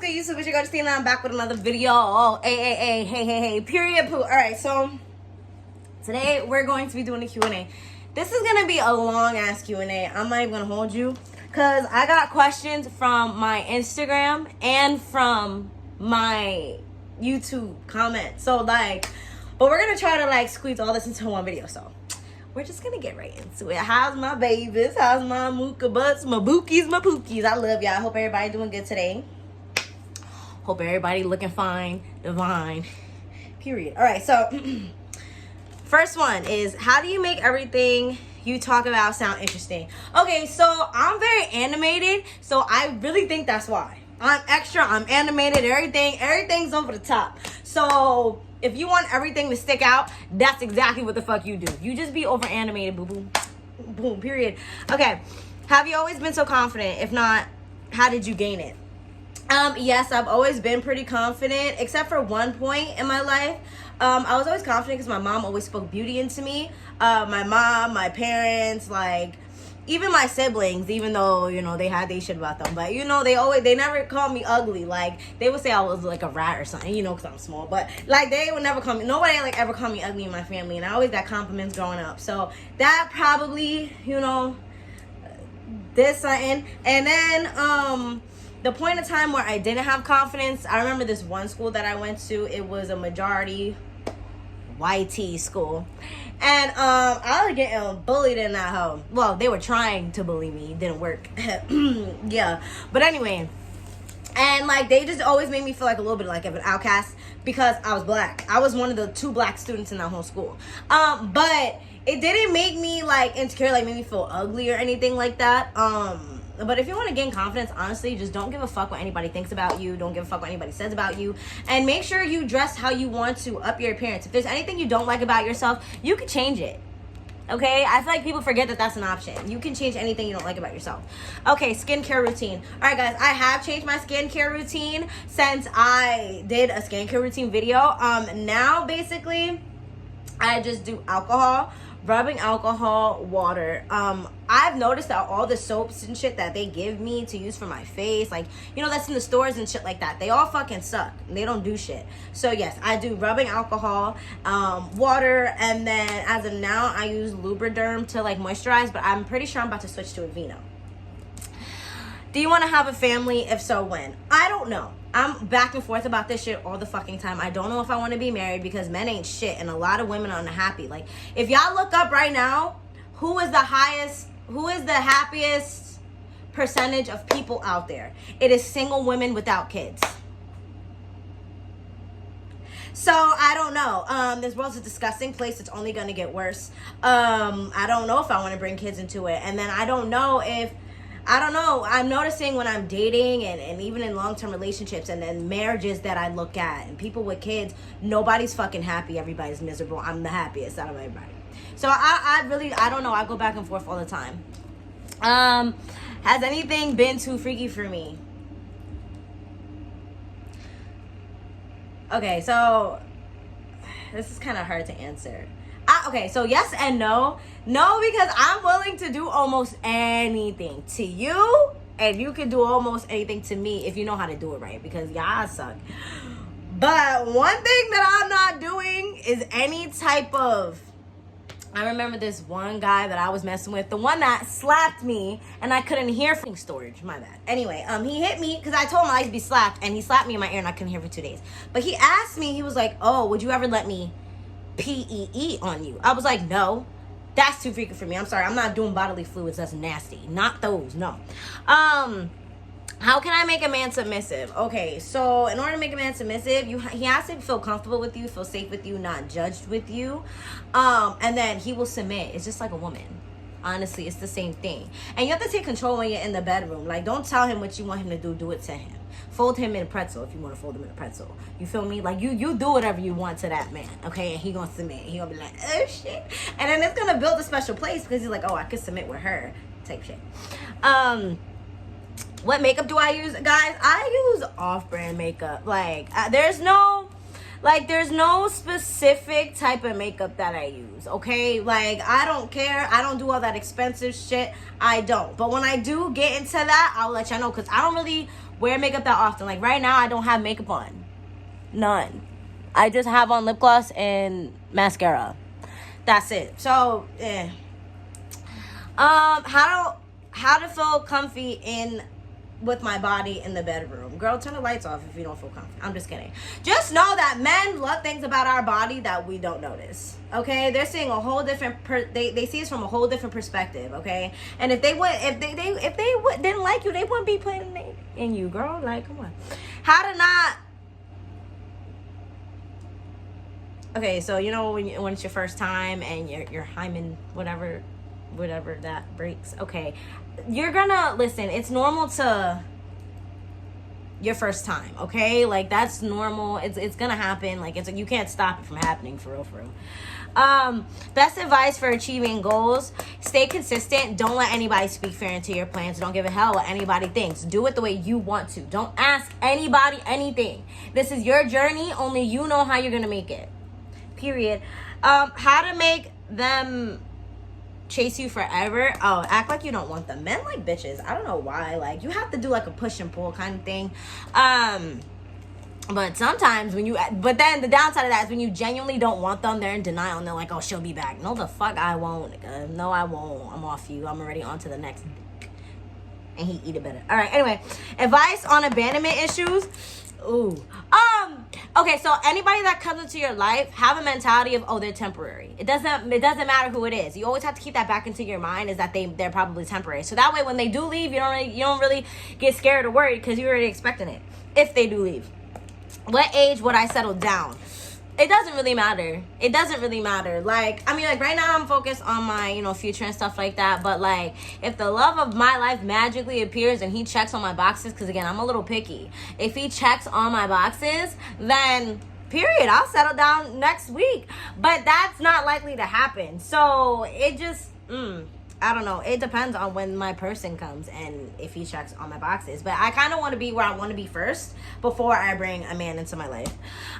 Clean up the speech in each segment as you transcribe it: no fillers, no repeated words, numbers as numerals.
good, YouTube? It's your girl, Christina. I'm back with another video. Oh, hey, period, poo. All right, so today we're going to be doing a Q&A. This is going to be a long-ass Q&A. I'm not even going to hold you because I got questions from my Instagram and from my YouTube comments. So, but we're going to try to, squeeze all this into one video, so we're just gonna get right into it. How's my babies? How's my mooka butts, my bookies, my pookies? I love y'all. I hope everybody doing good today. Hope everybody looking fine, divine. Period. All right, so first one is, how do you make everything you talk about sound interesting? Okay, so I'm very animated, so I really think that's why. I'm extra, I'm animated, everything's over the top. So if you want everything to stick out, that's exactly what the fuck you do. You just be over animated, boo boo. Boom, period. Okay. Have you always been so confident? If not, how did you gain it? Yes, I've always been pretty confident, except for one point in my life. I was always confident because my mom always spoke beauty into me. My mom, my parents, even my siblings, even though, they had their shit about them. But, they never called me ugly. They would say I was like a rat or something, because I'm small. But, they would never call me, nobody, ever called me ugly in my family. And I always got compliments growing up. So, that probably, did something. And then, the point of time where I didn't have confidence, I remember this one school that I went to. It was a majority YT school. And I was getting bullied in that home. Well, they were trying to bully me. It didn't work. Yeah. But anyway. And they just always made me feel a little bit of an outcast because I was black. I was one of the 2 black students in that whole school. But it didn't make me insecure, make me feel ugly or anything like that. But if you want to gain confidence, honestly, just don't give a fuck what anybody thinks about you. Don't give a fuck what anybody says about you. And make sure you dress how you want to up your appearance. If there's anything you don't like about yourself, you can change it. Okay? I feel like people forget that that's an option. You can change anything you don't like about yourself. Okay, skincare routine. All right, guys, I have changed my skincare routine since I did a skincare routine video. Now, basically, I just do alcohol, rubbing alcohol, water. I've noticed that all the soaps and shit that they give me to use for my face, that's in the stores and shit like that, they all fucking suck. They don't do shit. So yes, I do rubbing alcohol, water, and then as of now, I use Lubriderm to moisturize, but I'm pretty sure I'm about to switch to Aveeno. Do you want to have a family? If so, when? I don't know. I'm back and forth about this shit all the fucking time. I don't know if I want to be married because men ain't shit and a lot of women are unhappy. If y'all look up right now, who is the happiest percentage of people out there? It is single women without kids. So, I don't know. This world's a disgusting place. It's only going to get worse. I don't know if I want to bring kids into it. And then I don't know. I'm noticing when I'm dating and even in long-term relationships and then marriages that I look at and people with kids, nobody's fucking happy. Everybody's miserable. I'm the happiest out of everybody. So I don't know. I go back and forth all the time. Has anything been too freaky for me? Okay, so this is kind of hard to answer. Okay, so yes and no. No, because I'm willing to do almost anything to you, and you can do almost anything to me if you know how to do it right, because y'all suck. But one thing that I'm not doing is any type of... I remember this one guy that I was messing with, the one that slapped me, and I couldn't hear from storage. My bad. Anyway, he hit me because I told him I used to be slapped, and he slapped me in my ear, and I couldn't hear for 2 days. But he asked me, he was like, "Oh, would you ever let me PEE on you?" I was like, no, that's too freaky for me. I'm sorry, I'm not doing bodily fluids. That's nasty. Not those, no. How can I make a man submissive? Okay, so in order to make a man submissive, he has to feel comfortable with you, feel safe with you, not judged with you, and then he will submit. It's just like a woman. Honestly, it's the same thing. And you have to take control when you're in the bedroom. Don't tell him what you want him to do. Do it to him. Fold him in a pretzel if you want to fold him in a pretzel. You feel me? You do whatever you want to that man, okay? And he gonna submit. He gonna be like, oh shit. And then it's gonna build a special place because he's like, oh, I could submit with her type shit. What makeup do I use, guys? I use off-brand makeup. There's no specific type of makeup that I use, okay? I don't care. I don't do all that expensive shit. I don't. But when I do get into that, I'll let y'all know, because I don't really wear makeup that often. Like right now, I don't have makeup on. None. I just have on lip gloss and mascara. That's it. So, how to feel comfy in with my body in the bedroom. Girl, turn the lights off if you don't feel comfy. I'm just kidding. Just know that men love things about our body that we don't notice. Okay, they're seeing a whole different. They see us from a whole different perspective. Okay, and if they didn't like you, they wouldn't be putting it in you, girl. Like, come on. How to not. Okay, so you know when it's your first time and your hymen whatever that breaks. Okay, you're gonna listen. It's normal to your first time. Okay, like that's normal. It's gonna happen. Like you can't stop it from happening for real. Best advice for achieving goals: stay consistent. Don't let anybody speak fear into your plans. Don't give a hell what anybody thinks. Do it the way you want to. Don't ask anybody anything. This is your journey. Only you know how you're gonna make it. Period. How to make them chase you forever. Oh, act like you don't want them. Men like bitches. I don't know why. Like, you have to do like a push and pull kind of thing. But sometimes but then the downside of that is when you genuinely don't want them, they're in denial and they're like, oh, she'll be back. No, the fuck I won't. No, I won't. I'm off you. I'm already on to the next. And he eat it better. All right. Anyway, advice on abandonment issues. Ooh. Okay, so anybody that comes into your life, have a mentality of, oh, they're temporary. It doesn't matter who it is. You always have to keep that back into your mind, is that they're probably temporary. So that way when they do leave, you don't really get scared or worried because you're already expecting it. If they do leave. What age would I settle down? It doesn't really matter. It doesn't really matter. Like, I mean, like right now I'm focused on my, future and stuff like that. But like, if the love of my life magically appears and he checks on my boxes, because again, I'm a little picky. If he checks on my boxes, then period, I'll settle down next week. But that's not likely to happen. So it just, I don't know. It depends on when my person comes and if he checks on my boxes. But I kind of want to be where I want to be first before I bring a man into my life.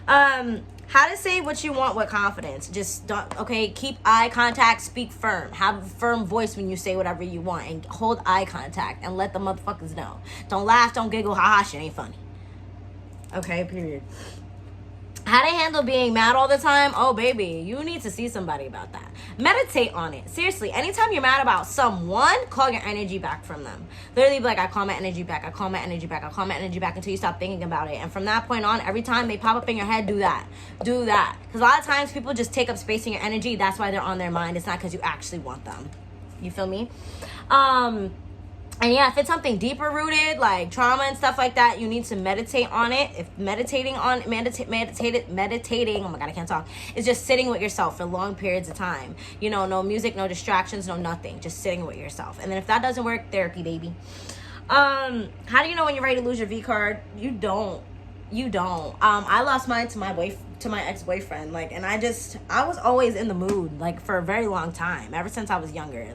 How to say what you want with confidence. Just keep eye contact, speak firm. Have a firm voice when you say whatever you want and hold eye contact and let the motherfuckers know. Don't laugh, don't giggle, haha, shit ain't funny. Okay, period. How to handle being mad all the time? Oh, baby, you need to see somebody about that. Meditate on it. Seriously, anytime you're mad about someone, call your energy back from them. Literally be like, I call my energy back, I call my energy back, I call my energy back until you stop thinking about it. And from that point on, every time they pop up in your head, do that. Do that. Because a lot of times people just take up space in your energy. That's why they're on their mind. It's not because you actually want them. You feel me? And yeah, if it's something deeper rooted, like trauma and stuff like that, you need to meditate on it. If meditating, oh my God, I can't talk. It's just sitting with yourself for long periods of time. No music, no distractions, no nothing. Just sitting with yourself. And then if that doesn't work, therapy, baby. How do you know when you're ready to lose your V card? You don't. I lost mine to my ex-boyfriend, and I was always in the mood, for a very long time, ever since I was younger.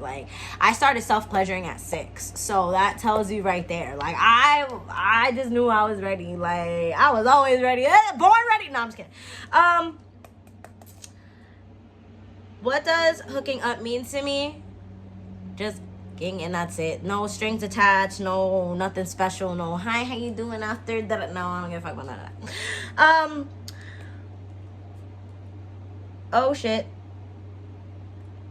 I started self-pleasuring at 6, so that tells you right there. I just knew I was ready. I was always ready. Born ready. No, I'm just kidding. What does hooking up mean to me? Just and that's it. No strings attached, no nothing special, no hi, how you doing after that? No, I don't give a fuck about none of that. Oh shit.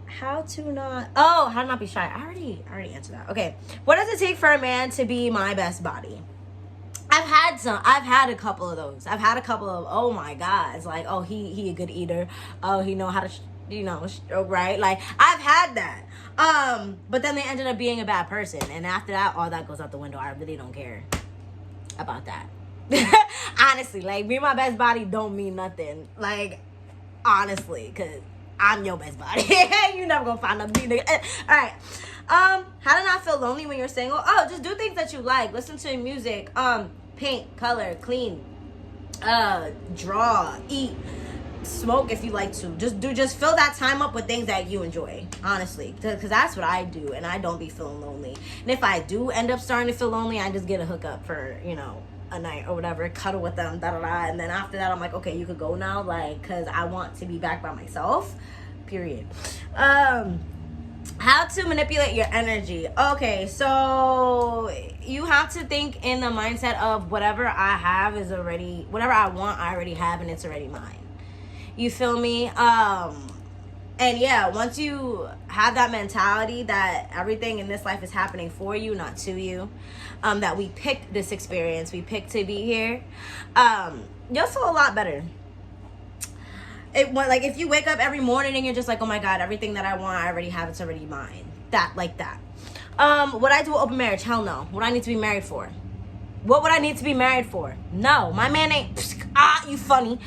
How to not be shy. I already answered that. Okay. What does it take for a man to be my best body? I've had a couple of those. I've had a couple of, oh my God, it's like, oh, he a good eater. Oh, he know how to stroke right. I've had that. But then they ended up being a bad person. And after that, all that goes out the window. I really don't care about that. Honestly, be my best body don't mean nothing. Honestly, because I'm your best body. You're never going to find a nigga. All right. How to not feel lonely when you're single? Oh, just do things that you like. Listen to music. Paint, color, clean, draw, eat, smoke if you like to. Just fill that time up with things that you enjoy, honestly, because that's what I do, and I don't be feeling lonely. And if I do end up starting to feel lonely, I just get a hookup for a night or whatever, cuddle with them, and then after that I'm like, okay, you could go now, because I want to be back by myself, period. How to manipulate your energy. Okay, so you have to think in the mindset of whatever I have is already, whatever I want, I already have, and it's already mine. You feel me? And yeah, once you have that mentality that everything in this life is happening for you, not to you, that we picked this experience, we picked to be here, you'll feel a lot better. Like if you wake up every morning and you're just like, oh my God, everything that I want, I already have, it's already mine. That, like that. Would I do an open marriage? Hell no. What I need to be married for? What would I need to be married for? No, my man ain't, you funny.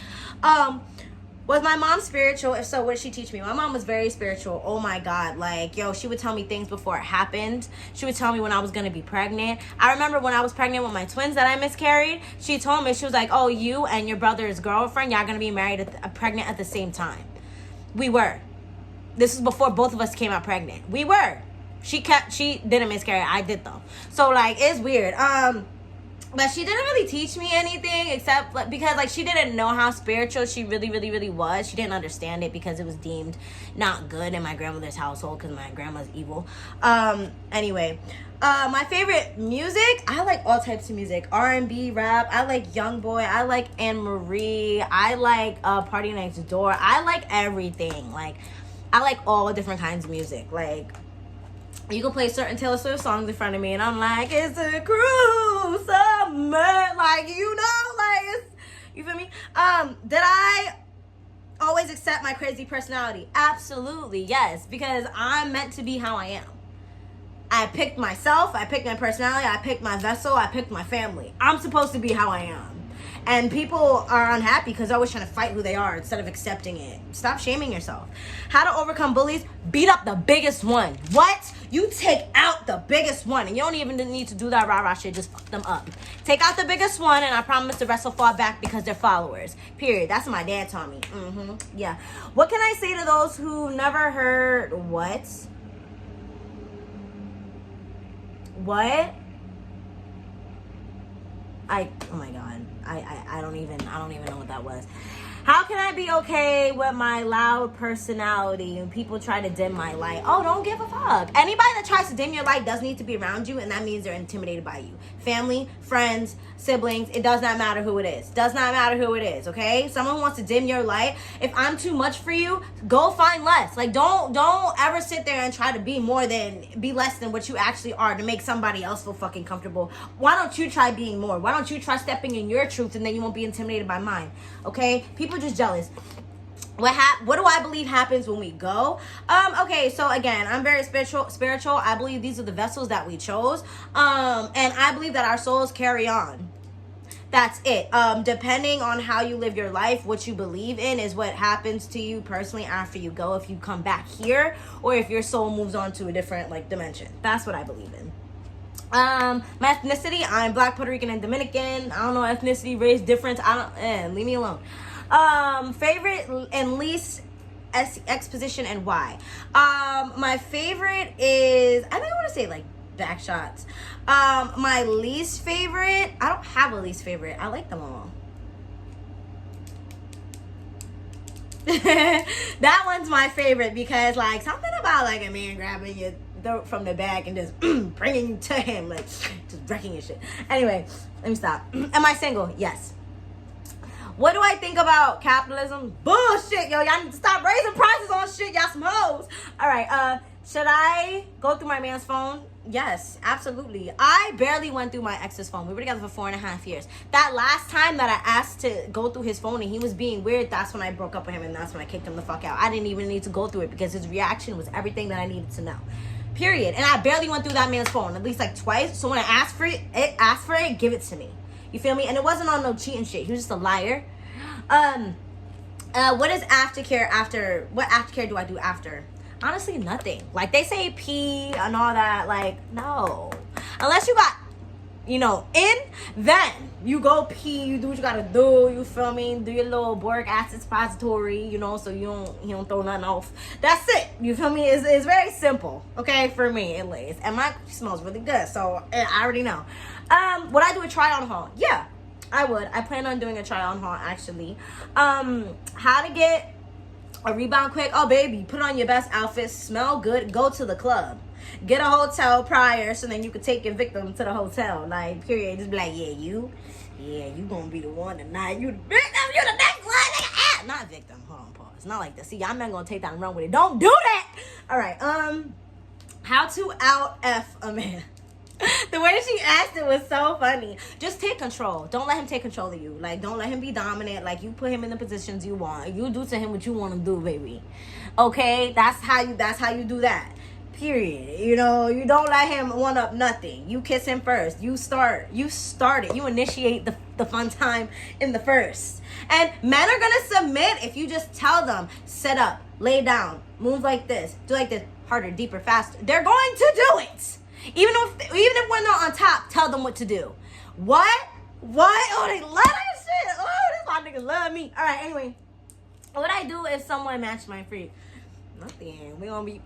Was my mom spiritual? If so, what did she teach me? My mom was very spiritual. Oh my God. Like, yo, she would tell me things before it happened. She would tell me when I was going to be pregnant. I remember when I was pregnant with my twins that I miscarried, she told me, she was like, oh, you and your brother's girlfriend, y'all going to be married, pregnant at the same time. We were. This was before both of us came out pregnant. We were. She didn't miscarry. I did though. So like, it's weird. But she didn't really teach me anything except because like she didn't know how spiritual she really was. She didn't understand it because it was deemed not good in my grandmother's household because my grandma's evil. Anyway, my favorite music, I like all types of music. R&B, rap. I like Young Boy. I like Anne Marie. I like Party Next Door. I like everything. Like I like all different kinds of music. Like you can play certain Taylor Swift songs in front of me and I'm like, it's a cruel summer, like, you know, like, it's, you feel me? Did I always accept my crazy personality? Absolutely, yes, because I'm meant to be how I am. I picked myself, I picked my personality, I picked my vessel, I picked my family. I'm supposed to be how I am. And people are unhappy because they're always trying to fight who they are instead of accepting it. Stop shaming yourself. How to overcome bullies? Beat up the biggest one. What? You take out the biggest one. And you don't even need to do that rah-rah shit. Just fuck them up. Take out the biggest one and I promise the rest will fall back because they're followers. Period. That's what my dad taught me. Yeah. What can I say to those who never heard what? What? Oh my God. I don't even know what that was. How can I be okay with my loud personality and people try to dim my light? Oh, don't give a fuck. Anybody that tries to dim your light does need to be around you, and that means they're intimidated by you. Family, friends, siblings, it does not matter who it is. Does not matter who it is, okay? Someone wants to dim your light. If I'm too much for you, go find less. Like, don't ever sit there and try to be less than what you actually are to make somebody else feel fucking comfortable. Why don't you try being more? Why don't you try stepping in your truth and then you won't be intimidated by mine, okay? People just jealous. What do I believe happens when we go? Okay, so again, I'm very spiritual. I believe these are the vessels that we chose. And I believe that our souls carry on. That's it. Depending on how you live your life, what you believe in is what happens to you personally after you go, if you come back here or if your soul moves on to a different like dimension. That's what I believe in. My ethnicity, I'm Black, Puerto Rican, and Dominican. I don't know ethnicity, race difference. Leave me alone. Favorite and least exposition and why. My favorite is, I think I want to say like back shots. My least favorite, I don't have a least favorite. I like them all. That one's my favorite because like something about like a man grabbing your throat from the back and just bringing you to him, like just wrecking your shit. Anyway, let me stop. Am I single? Yes. What do I think about capitalism? Bullshit, yo. Y'all need to stop raising prices on shit. Y'all some hoes. All right. Should I go through my man's phone? Yes, absolutely. I barely went through my ex's phone. We were together for 4.5 years. That last time that I asked to go through his phone and he was being weird, that's when I broke up with him and that's when I kicked him the fuck out. I didn't even need to go through it because his reaction was everything that I needed to know. Period. And I barely went through that man's phone, at least like twice. So when I asked for it, give it to me. You feel me? And it wasn't on no cheating shit. He was just a liar. What is aftercare after? What aftercare do I do after? Honestly, nothing. Like they say pee and all that. Like, no. Unless you got, then you go pee, you do what you gotta do, you feel me? Do your little boric acid suppository, so you don't throw nothing off. That's it. You feel me? It's very simple, okay? For me, at least. And my smells really good, so I already know. Would I do a try on haul? Yeah, I would. I plan on doing a try on haul actually. How to get A rebound quick. Oh, baby, put on your best outfit, smell good, go to the club. Get a hotel prior so then you can take your victim to the hotel. Like, period. Just be like, you gonna be the one tonight. You the victim, you the next one. Nigga. Not victim. Hold on, pause. Not like that. See, y'all men gonna take that and run with it. Don't do that. All right. How to out F a man. The way she asked it was so funny. Just take control. Don't let him take control of you. Like, don't let him be dominant. Like, you put him in the positions you want. You do to him what you want to do, baby. Okay? That's how you do that. Period. You know, you don't let him one up nothing. You kiss him first. You start it. You initiate the fun time in the first. And men are gonna submit if you just tell them, sit up, lay down, move like this, do like this, harder, deeper, faster. They're going to do it. Even if when they're on top, tell them what to do. What? Oh, they love that shit. Oh, this my niggas love me. All right, anyway. What I do if someone matched my freak? Nothing. We gonna be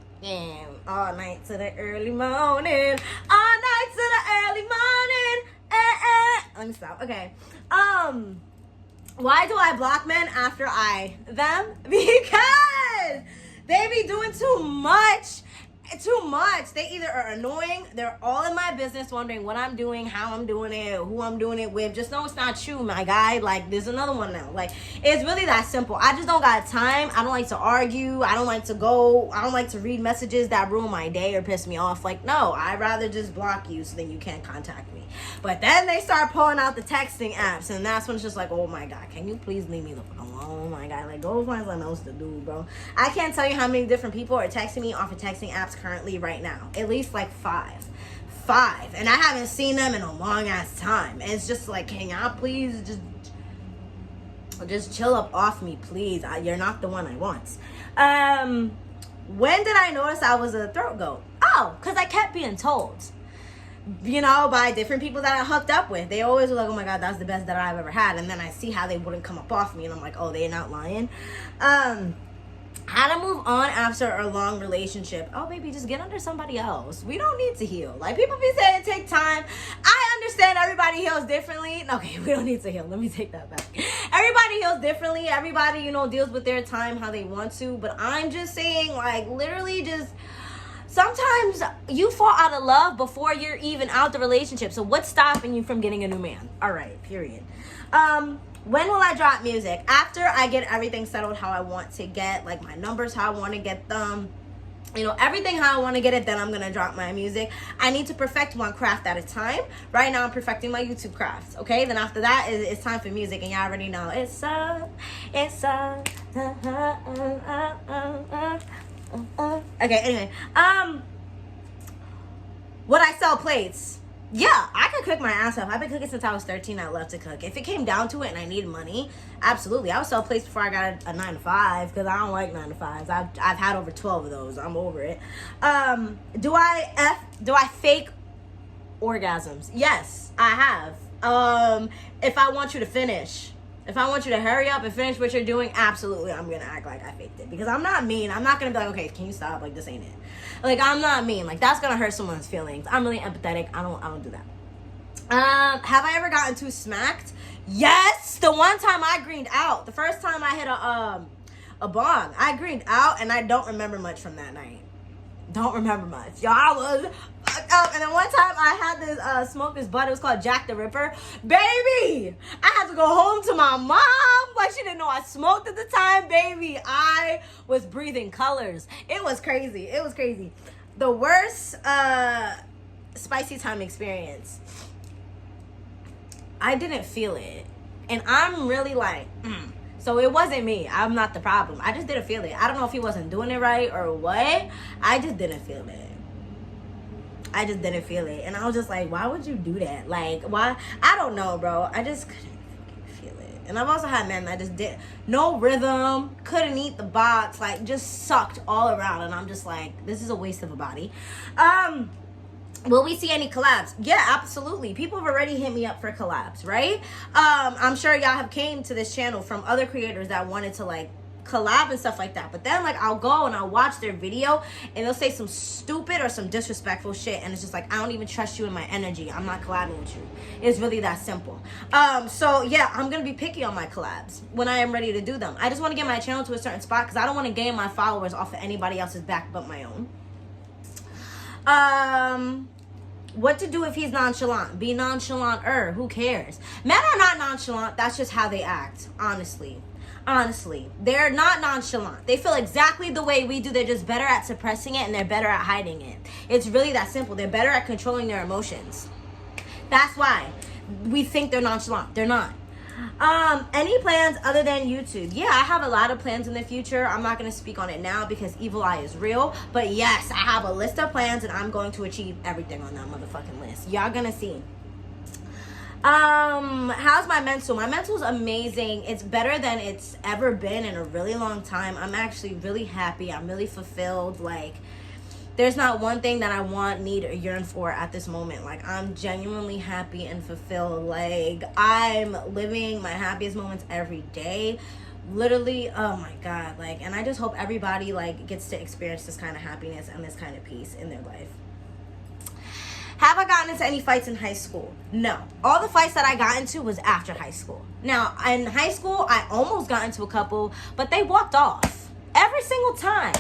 all night to the early morning. All night to the early morning. Let me stop. Okay. Why do I block men after them? Because they be doing too much. They either are annoying, they're all in my business, wondering what I'm doing, how I'm doing it, who I'm doing it with. Just know it's not you, my guy. Like, there's another one now. Like, it's really that simple. I just don't got time. I don't like to argue. I don't like to read messages that ruin my day or piss me off. Like, no, I'd rather just block you so then you can't contact me. But then they start pulling out the texting apps, and that's when it's just like, oh my God, can you please leave me the fuck alone? Oh my God, like, go find something else to do, bro. I can't tell you how many different people are texting me off of texting apps currently right now. At least like five, and I haven't seen them in a long ass time. And it's just like, can y'all please just chill up off me, please? You're not the one I want. When did I notice I was a throat goat? Oh, because I kept being told, you know, by different people that I hooked up with. They always were like, oh my God, that's the best that I've ever had. And then I see how they wouldn't come up off me, and I'm like, oh, they're not lying. How to move on after a long relationship. Oh, baby, just get under somebody else. We don't need to heal. Like, people be saying take time. I understand everybody heals differently. Okay, we don't need to heal. Let me take that back. Everybody heals differently. Everybody, you know, deals with their time how they want to. But I'm just saying, like, literally just... Sometimes you fall out of love before you're even out the relationship. So what's stopping you from getting a new man? All right, period. When will I drop music? After I get everything settled how I want to get, like my numbers how I want to get them, you know, everything how I want to get it, then I'm going to drop my music. I need to perfect one craft at a time. Right now I'm perfecting my YouTube crafts, okay? Then after that, it's time for music, and y'all already know. Okay, anyway. Would I sell plates? Yeah, I could cook my ass off. I've been cooking since I was 13. I love to cook. If it came down to it and I needed money, absolutely. I would sell plates before I got a 9 to 5, because I don't like 9 to 5s. I've had over 12 of those. I'm over it. Do I fake orgasms? Yes, I have. If I want you to finish. If I want you to hurry up and finish what you're doing, absolutely, I'm going to act like I faked it. Because I'm not mean. I'm not going to be like, okay, can you stop? Like, this ain't it. Like, I'm not mean. Like, that's going to hurt someone's feelings. I'm really empathetic. I don't do that. Have I ever gotten too smacked? Yes! The one time I greened out. The first time I hit a bong. I greened out, and I don't remember much from that night. Don't remember much. Y'all, I was fucked up. And then one time I had this smoke this bud. It was called Jack the Ripper. Baby, I had to go home to my mom. Like, she didn't know I smoked at the time. Baby, I was breathing colors. It was crazy. The worst spicy time experience. I didn't feel it. And I'm really like, So it wasn't me. I'm not the problem. I just didn't feel it. I don't know if he wasn't doing it right or what. I just didn't feel it. And I was just like, why would you do that? Like, why? I don't know, bro. I just couldn't feel it. And I've also had men that just did no rhythm, couldn't eat the box, like just sucked all around. And I'm just like, this is a waste of a body. Will we see any collabs? Yeah, absolutely. People have already hit me up for collabs, right? I'm sure y'all have came to this channel from other creators that wanted to like collab and stuff like that. But then like I'll go and I'll watch their video and they'll say some stupid or some disrespectful shit, and it's just like, I don't even trust you in my energy. I'm not collabing with you. It's really that simple. So yeah, I'm gonna be picky on my collabs when I am ready to do them. I just want to get my channel to a certain spot because I don't want to gain my followers off of anybody else's back but my own. What to do if he's nonchalant? Be nonchalant-er. Who cares? Men are not nonchalant. That's just how they act, honestly. Honestly, they're not nonchalant. They feel exactly the way we do. They're just better at suppressing it and they're better at hiding it. It's really that simple. They're better at controlling their emotions. That's why we think they're nonchalant. They're not. Any plans other than YouTube? Yeah, I have a lot of plans in the future. I'm not going to speak on it now because evil eye is real. But yes, I have a list of plans and I'm going to achieve everything on that motherfucking list. Y'all gonna see. How's my mental? My mental is amazing. It's better than it's ever been in a really long time. I'm actually really happy. I'm really fulfilled. Like, there's not one thing that I want, need, or yearn for at this moment. Like, I'm genuinely happy and fulfilled. Like, I'm living my happiest moments every day. Literally, oh my God. Like, and I just hope everybody, like, gets to experience this kind of happiness and this kind of peace in their life. Have I gotten into any fights in high school? No. All the fights that I got into was after high school. Now, in high school, I almost got into a couple, but they walked off. Every single time.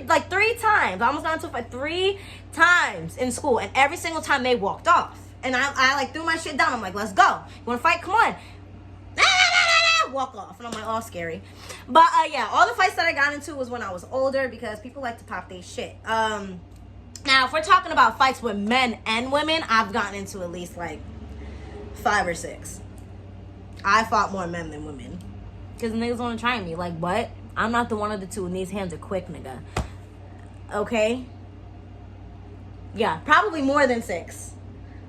Like 3 times. I almost got into a fight 3 times in school, and every single time they walked off. And I like threw my shit down. I'm like, let's go. You want to fight? Come on. Walk off. And I'm like, oh, scary. But yeah, all the fights that I got into was when I was older because people like to pop their shit. Now, if we're talking about fights with men and women, I've gotten into at least like 5 or 6. I fought more men than women. Because niggas want to try me. Like, what? I'm not the one of the two, and these hands are quick, nigga. Okay? Yeah, probably more than 6.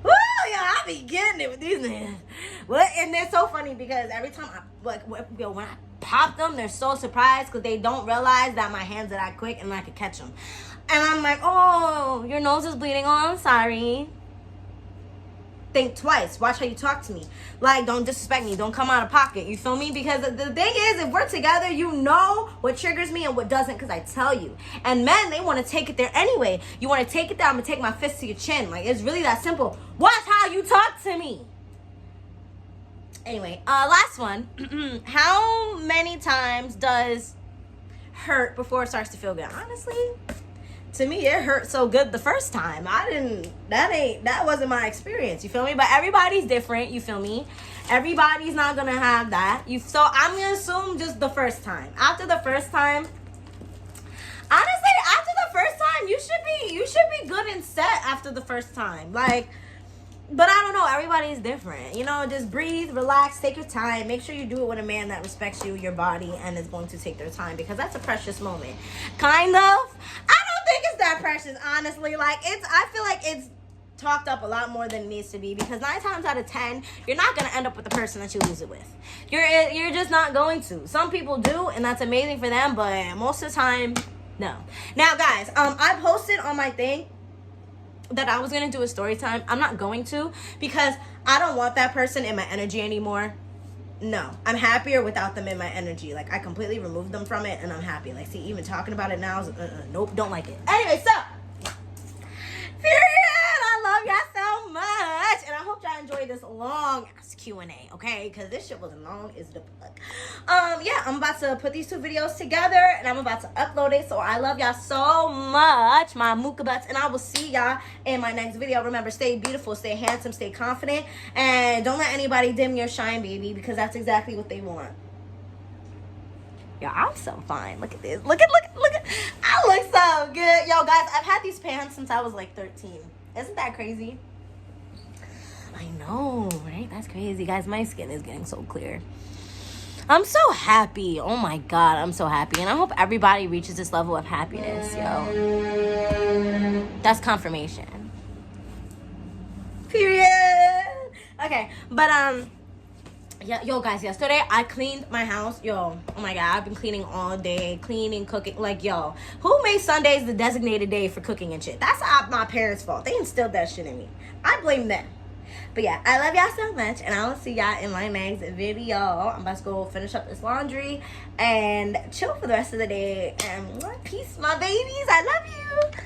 Woo! Yeah, I be getting it with these niggas. What? And they're so funny because every time when I pop them, they're so surprised because they don't realize that my hands are that quick and I could catch them. And I'm like, oh, your nose is bleeding. Oh, I'm sorry. Think twice. Watch how you talk to me. Like, don't disrespect me. Don't come out of pocket. You feel me? Because the thing is, if we're together, you know what triggers me and what doesn't because I tell you. And men, they want to take it there anyway. You want to take it there, I'm going to take my fist to your chin. Like, it's really that simple. Watch how you talk to me. Anyway, last one. How many times does hurt before it starts to feel good? Honestly, to me, it hurt so good the first time. That wasn't my experience. You feel me? But everybody's different. You feel me? Everybody's not gonna have that. So I'm gonna assume just the first time. After the first time, honestly, you should be good and set after the first time. Like, but I don't know. Everybody's different. You know, just breathe, relax, take your time. Make sure you do it with a man that respects you, your body, and is going to take their time because that's a precious moment. Kind of. I think it's that precious, honestly. Like, I feel like it's talked up a lot more than it needs to be because 9 times out of 10 you're not going to end up with the person that you lose it with. You're just not going to. Some people do, and that's amazing for them, but most of the time, no. Now, guys, I posted on my thing that I was going to do a story time. I'm not going to because I don't want that person in my energy anymore. No, I'm happier without them in my energy. Like, I completely removed them from it and I'm happy. Like, see, even talking about it now is nope, don't like it. Anyway, so period. I love y'all so much, and I hope y'all enjoyed this long ass Q&A, okay? Because this shit was long as the fuck. Yeah, I'm about to put these 2 videos together and I'm about to upload it. So I love y'all so much, my mooka butts, and I will see y'all in my next video. Remember, stay beautiful, stay handsome, stay confident, and don't let anybody dim your shine, baby, because that's exactly what they want. Yo, I'm so fine. Look at this. Look at. I look so good. Yo, guys, I've had these pants since I was like 13. Isn't that crazy? I know, right? That's crazy. Guys, my skin is getting so clear. I'm so happy. Oh my God, I'm so happy. And I hope everybody reaches this level of happiness, yo. That's confirmation. Period. Okay, but yeah, yo, guys, yesterday I cleaned my house. Yo, oh my God, I've been cleaning all day, cleaning, cooking. Like, yo, who made Sundays the designated day for cooking and shit? That's not my parents' fault. They instilled that shit in me. I blame them. But yeah, I love y'all so much, and I will see y'all in my next video. I'm about to go finish up this laundry and chill for the rest of the day. And peace, my babies. I love you.